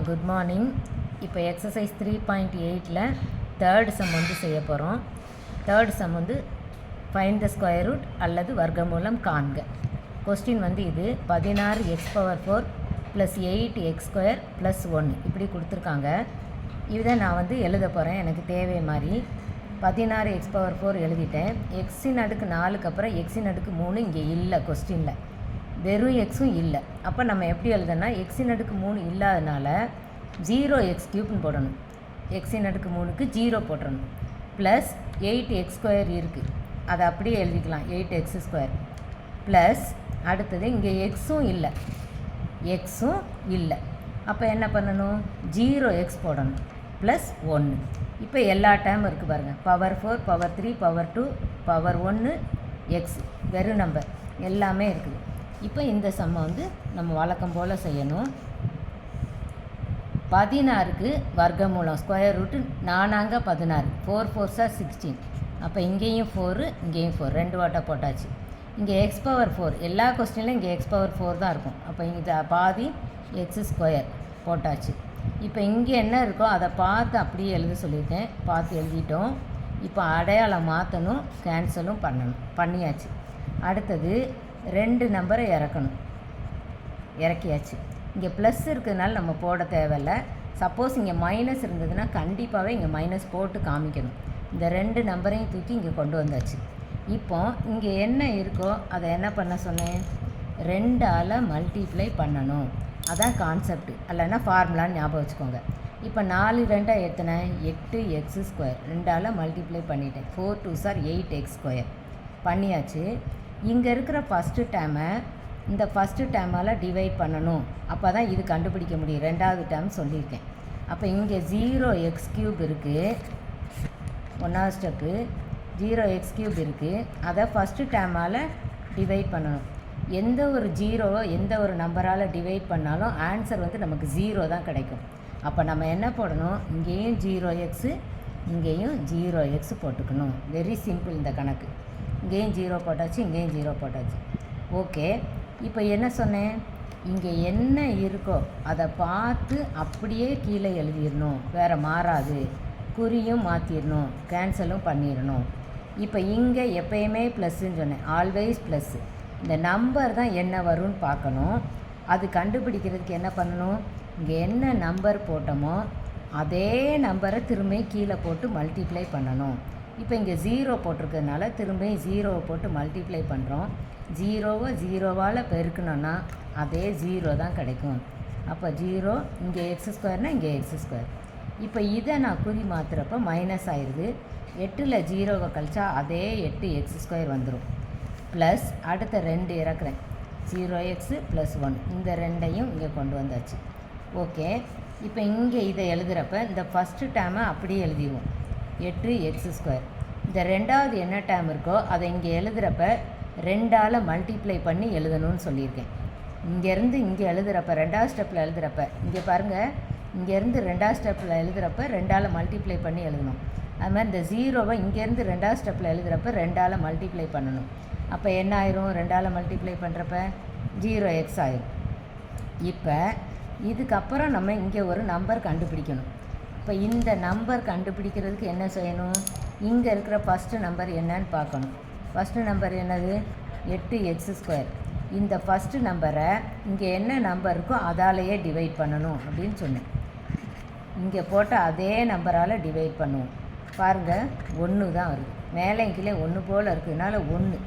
Good morning. இப்போ exercise 3.8ல் third sum வந்து செய்ய போகிறோம். தேர்ட் சம் வந்து ஃபைண்ட் த ஸ்கொயர் ரூட் அல்லது வர்க்கமூலம் காண்க. கொஸ்டின் வந்து இது 16x⁴ + 8x² + 1 இப்படி கொடுத்துருக்காங்க. இதை நான் வந்து எழுத போகிறேன் எனக்கு தேவை மாதிரி. 16x⁴ எழுதிட்டேன். x⁴ 4க்கு அப்புறம் x⁴ 3 இங்கே இல்லை கொஸ்டினில், வெறும் எக்ஸும் இல்லை. அப்போ நம்ம எப்படி எழுதனா x⁴ 3 இல்லாதனால 0x³ போடணும். x⁴ 3க்கு 0 போட்டுறணும். ப்ளஸ் 8x² இருக்குது, அதை அப்படியே எழுதிக்கலாம் 8x² ப்ளஸ் அடுத்தது இங்கே எக்ஸும் இல்லை. அப்போ என்ன பண்ணணும், 0x போடணும் ப்ளஸ் 1. இப்போ எல்லா டைம் இருக்குது பாருங்கள், power 4 power 3 power 2 power 1 X வெறும் நம்பர் எல்லாமே இருக்குது. இப்போ இந்த சம்மை வந்து நம்ம வழக்கம் போல் செய்யணும். 16க்கு வர்க்கமூலம் ஸ்கொயர் ரூட்டு 4 16, 4 4 16. அப்போ இங்கேயும் 4 இங்கேயும் 4 2 வாட்டா போட்டாச்சு. இங்கே x⁴ எல்லா கொஸ்டின்லையும் இங்கே x⁴ தான் இருக்கும். அப்போ இங்கே பாதி x² போட்டாச்சு. இப்போ இங்கே என்ன இருக்கோ அதை பார்த்து அப்படியே எழுத சொல்லியிருக்கேன், பார்த்து எழுதிட்டோம். இப்போ அடையாளம் மாற்றணும், கேன்சலும் பண்ணியாச்சு. அடுத்தது 2 நம்பரை இறக்கியாச்சு. இங்கே ப்ளஸ் இருக்கிறதுனால நம்ம போட தேவையில்லை. சப்போஸ் இங்கே மைனஸ் இருந்ததுன்னா கண்டிப்பாகவே இங்கே மைனஸ் போட்டு காமிக்கணும். இந்த 2 நம்பரையும் தூக்கி இங்கே கொண்டு வந்தாச்சு. இப்போ இங்கே என்ன இருக்கோ அதை என்ன பண்ண சொன்னேன், 2ஆல் மல்டிப்ளை பண்ணணும். அதான் கான்செப்ட், இல்லைன்னா ஃபார்முலான்னு ஞாபகம் வச்சுக்கோங்க. இப்போ 4 2 எத்தனை 8x², 2ஆல் மல்டிப்ளை பண்ணிட்டேன். 4 2s are 8x² பண்ணியாச்சு. இங்கே இருக்கிற ஃபஸ்ட்டு டேமை இந்த ஃபஸ்ட்டு டேமால் டிவைட் பண்ணணும். அப்போ தான் இது கண்டுபிடிக்க முடியும். 2வது டேம் சொல்லியிருக்கேன். அப்போ இங்கே 0x³ இருக்குது, 1வது ஸ்டெப்பு 0x³ இருக்குது. அதை ஃபஸ்ட்டு டேமால் டிவைட் பண்ணணும். எந்த ஒரு ஜீரோவோ எந்த ஒரு நம்பரால் டிவைட் பண்ணாலும் ஆன்சர் வந்து நமக்கு 0 தான் கிடைக்கும். அப்போ நம்ம என்ன போடணும், இங்கேயும் 0x இங்கேயும் 0x போட்டுக்கணும். வெரி சிம்பிள் இந்த கணக்கு. இங்கேயும் 0 போட்டாச்சு, இங்கேயும் 0 போட்டாச்சு. ஓகே. இப்போ என்ன சொன்னேன், இங்கே என்ன இருக்கோ அதை பார்த்து அப்படியே கீழே எழுதிடணும், வேறு மாறாது. குறியும் மாற்றிடணும், கேன்சலும் பண்ணிடணும். இப்போ இங்கே எப்பயுமே ப்ளஸ்ன்னு சொன்னேன், ஆல்வேஸ் ப்ளஸ்ஸு. இந்த நம்பர் தான் என்ன வரும்னு பார்க்கணும். அது கண்டுபிடிக்கிறதுக்கு என்ன பண்ணணும், இங்கே என்ன நம்பர் போட்டோமோ அதே நம்பரை திரும்ப கீழே போட்டு மல்டிப்ளை பண்ணணும். இப்போ இங்கே 0 போட்டிருக்கிறதுனால திரும்ப 0 போட்டு மல்டிப்ளை பண்ணுறோம். 0வை 0வால் பெருக்கணுன்னா அதே 0 தான் கிடைக்கும். அப்போ 0 இங்கே x²னா இங்கே x². இப்போ இதை நான் குறி மாற்றுறப்ப மைனஸ் ஆயிடுது. 8ல் 0வை கழிச்சா அதே 8x² வந்துடும். ப்ளஸ் அடுத்த 2 இறக்குறேன், 0x + 1. இந்த 2ஐயும் இங்கே கொண்டு வந்தாச்சு. ஓகே. இப்போ இங்கே இதை எழுதுகிறப்ப இந்த ஃபஸ்ட்டு டேமை அப்படியே எழுதிடுவோம், 8x². இந்த 2வது என்ன டேம் இருக்கோ அதை இங்கே எழுதுகிறப்ப 2ஆல் மல்டிப்ளை பண்ணி எழுதணும்னு சொல்லியிருக்கேன். இங்கேருந்து இங்கே எழுதுகிறப்ப 2வது ஸ்டெப்பில் எழுதுகிறப்ப இங்கே பாருங்கள், இங்கேருந்து 2வது ஸ்டெப்பில் எழுதுகிறப்ப 2ஆல் மல்டிப்ளை பண்ணி எழுதணும். அது மாதிரி இந்த 0வை இங்கேருந்து 2வது ஸ்டெப்பில் எழுதுகிறப்ப 2ஆல் மல்டிப்ளை பண்ணணும். அப்போ என்ன ஆயிரும், 2ஆல் மல்டிப்ளை பண்ணுறப்ப 0x ஆயிரும். இப்போ இதுக்கப்புறம் நம்ம இங்கே ஒரு நம்பர் கண்டுபிடிக்கணும். இப்போ இந்த நம்பர் கண்டுபிடிக்கிறதுக்கு என்ன செய்யணும், இங்கே இருக்கிற ஃபஸ்ட்டு நம்பர் என்னன்னு பார்க்கணும். ஃபஸ்ட்டு நம்பர் என்னது, 8x². இந்த ஃபஸ்ட்டு நம்பரை இங்கே என்ன நம்பர் இருக்கோ அதாலேயே டிவைட் பண்ணணும் அப்படின்னு சொன்னேன். இங்கே போட்ட அதே நம்பரால் டிவைட் பண்ணுவோம். பாருங்கள் 1 தான் வருது, மேலே கீழே 1 போல் இருக்கிறதுனால 1.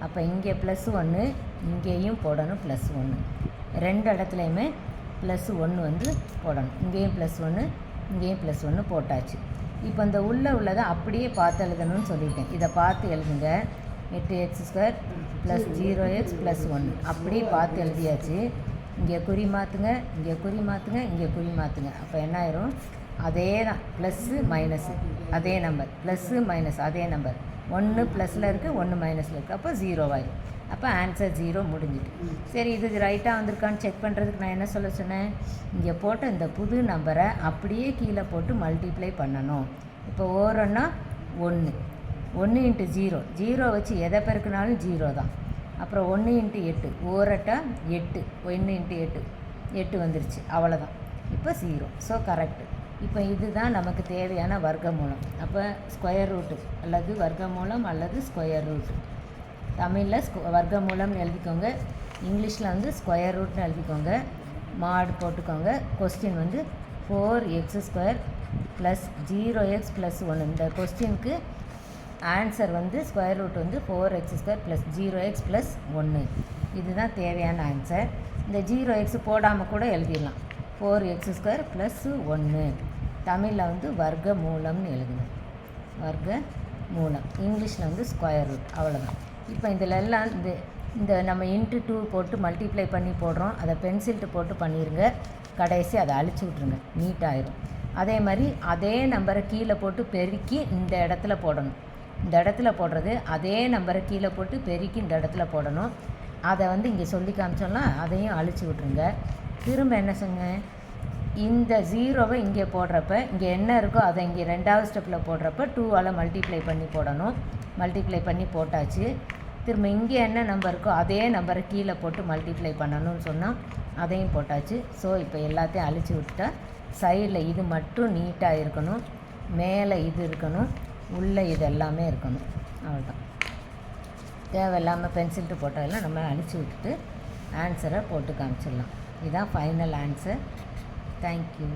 அப்போ இங்கே +1, இங்கேயும் போடணும் +1. 2 இடத்துலையுமே +1 வந்து போடணும். இங்கேயும் +1 இங்கேயும் +1 போட்டாச்சு. இப்போ இந்த உள்ளதை அப்படியே பார்த்து எழுதணும்னு சொல்லியிருக்கேன். இதை பார்த்து எழுதுங்க, 8x² + 0x + 1 அப்படியே பார்த்து எழுதியாச்சு. இங்கே குறி மாற்றுங்க, இங்கே குறி மாற்றுங்க, இங்கே குறி மாற்றுங்க. அப்போ என்ன ஆயிரும், அதே தான், ப்ளஸ்ஸு மைனஸு அதே நம்பர், ப்ளஸ்ஸு மைனஸ் அதே நம்பர். 1 ப்ளஸில் இருக்குது, 1 மைனஸில் இருக்குது. அப்போ 0 ஆயிடும். அப்போ ஆன்சர் 0 முடிஞ்சிட்டு. சரி, இது ரைட்டாக வந்திருக்கான்னு செக் பண்ணுறதுக்கு நான் என்ன சொல்ல சொன்னேன், இங்கே போட்ட இந்த புது நம்பரை அப்படியே கீழே போட்டு மல்டிப்ளை பண்ணணும். இப்போ ஓரன்னா 1 1 × 0, 0 வச்சு எதை பெருக்கினாலும் 0 தான். அப்புறம் 1 × 8, ஓரட்டா 8, 1 × 8 8 வந்துருச்சு, அவ்வளோதான். இப்போ அப்போ 0. So correct. இப்போ இதுதான் நமக்கு தேவையான வர்க்கமூலம். அப்போ ஸ்கொயர் ரூட்டு அல்லது வர்க்கமூலம் அல்லது ஸ்கொயர் ரூட். தமிழில் வர்க்கமூலம்னு எழுதிக்கோங்க, இங்கிலீஷில் வந்து ஸ்கொயர் ரூட்னு எழுதிக்கோங்க. மாடு போட்டுக்கோங்க. கொஸ்டின் வந்து 4x² + 0x + 1. இந்த கொஸ்டினுக்கு ஆன்சர் வந்து ஸ்கொயர் ரூட் வந்து 4x² + 0x + 1. இதுதான் தேவையான ஆன்சர். இந்த 0x போடாமல் கூட எழுதிடலாம். 4x² + 1. தமிழில் வந்து வர்க்க மூலம்னு எழுதணும். வர்க்க மூலம். இங்கிலீஷில் வந்து ஸ்கொயர் ரூட். அவ்வளோதான். இப்போ இதில் எல்லாம் இந்த நம்ம இன்ட்டு 2 போட்டு மல்டிப்ளை பண்ணி போடுறோம். அதை பென்சில்ட்டு போட்டு பண்ணிடுங்க. கடைசி அதை அழிச்சு விட்ருங்க, நீட்டாயிரும். அதே மாதிரி அதே நம்பரை கீழே போட்டு பெருக்கி இந்த இடத்துல போடணும். இந்த இடத்துல போடுறது அதே நம்பரை கீழே போட்டு பெருக்கி இந்த இடத்துல போடணும். அதை வந்து இங்கே சொல்லி காமிச்சோம்னா அதையும் அழிச்சு விட்ருங்க. திரும்ப என்ன சொன்னேன், இந்த 0வை இங்கே போடுறப்ப இங்கே என்ன இருக்கோ அதை இங்கே 2வது ஸ்டெப்பில் போடுறப்ப 2ஆல் மல்டிப்ளை பண்ணி போடணும். மல்டிப்ளை பண்ணி போட்டாச்சு. திரும்ப இங்கே என்ன நம்பர் இருக்கோ அதே நம்பரை கீழே போட்டு மல்டிப்ளை பண்ணணும்னு சொன்னால் அதையும் போட்டாச்சு. ஸோ இப்போ எல்லாத்தையும் அழிச்சு விட்டுட்டா சைடில் இது மட்டும் நீட்டாக இருக்கணும், மேலே இது இருக்கணும், உள்ளே இது எல்லாமே இருக்கணும். அவ்வளோதான். தேவையில்லாமல் பென்சில்ட்டு போட்டதெல்லாம் நம்ம அழிச்சு விட்டுட்டு ஆன்சரை போட்டு காமிச்சிடலாம். இதுதான் ஃபைனல் ஆன்சர். தேங்க்யூ.